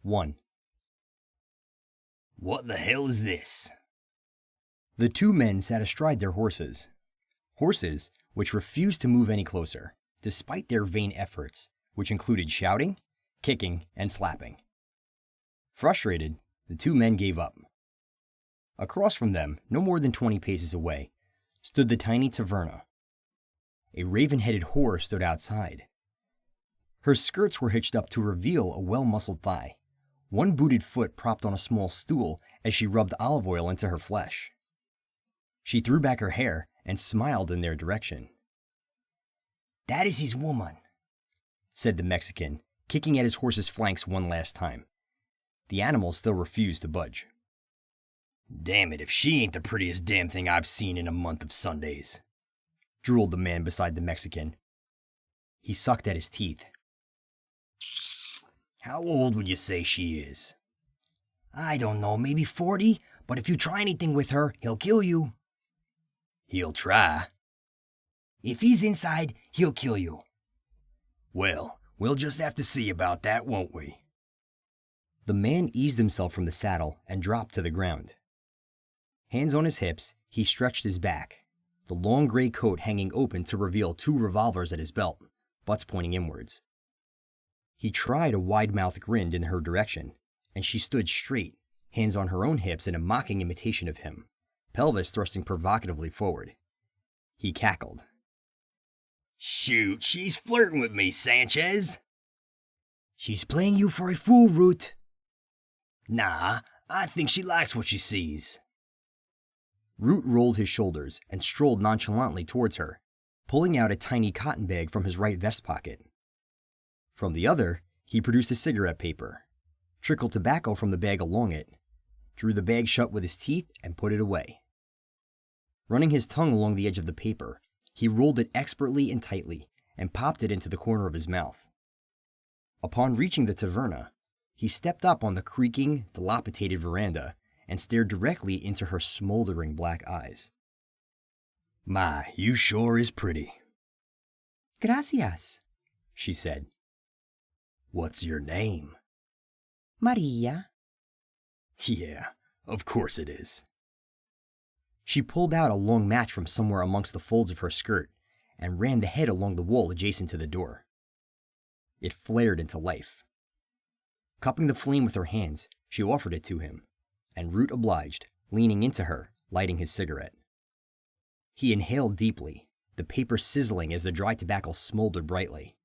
1. What the hell is this? The two men sat astride their horses. Horses which refused to move any closer, despite their vain efforts, which included shouting, kicking, and slapping. Frustrated, the two men gave up. Across from them, no more than 20 paces away, stood the tiny taverna. A raven-headed whore stood outside. Her skirts were hitched up to reveal a well-muscled thigh, one booted foot propped on a small stool as she rubbed olive oil into her flesh. She threw back her hair and smiled in their direction. "That is his woman," said the Mexican, kicking at his horse's flanks one last time. The animal still refused to budge. "Damn it, if she ain't the prettiest damn thing I've seen in a month of Sundays," drooled the man beside the Mexican. He sucked at his teeth. "How old would you say she is?" "I don't know, maybe 40, but if you try anything with her, he'll kill you." "He'll try." "If he's inside, he'll kill you." "Well, we'll just have to see about that, won't we?" The man eased himself from the saddle and dropped to the ground. Hands on his hips, he stretched his back, the long gray coat hanging open to reveal 2 revolvers at his belt, butts pointing inwards. He tried a wide-mouthed grin in her direction, and she stood straight, hands on her own hips in a mocking imitation of him, pelvis thrusting provocatively forward. He cackled. "Shoot, she's flirting with me, Sanchez." "She's playing you for a fool, Root." "Nah, I think she likes what she sees." Root rolled his shoulders and strolled nonchalantly towards her, pulling out a tiny cotton bag from his right vest pocket. From the other, he produced a cigarette paper, trickled tobacco from the bag along it, drew the bag shut with his teeth, and put it away. Running his tongue along the edge of the paper, he rolled it expertly and tightly and popped it into the corner of his mouth. Upon reaching the taverna, he stepped up on the creaking, dilapidated veranda and stared directly into her smoldering black eyes. "My, you sure is pretty." "Gracias," she said. "What's your name?" "Maria." "Yeah, of course it is." She pulled out a long match from somewhere amongst the folds of her skirt and ran the head along the wall adjacent to the door. It flared into life. Cupping the flame with her hands, she offered it to him, and Root obliged, leaning into her, lighting his cigarette. He inhaled deeply, the paper sizzling as the dry tobacco smoldered brightly.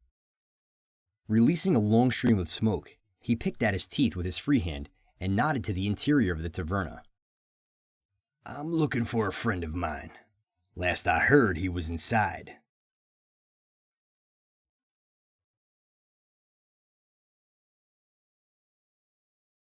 Releasing a long stream of smoke, he picked at his teeth with his free hand and nodded to the interior of the taverna. "I'm looking for a friend of mine. Last I heard, he was inside."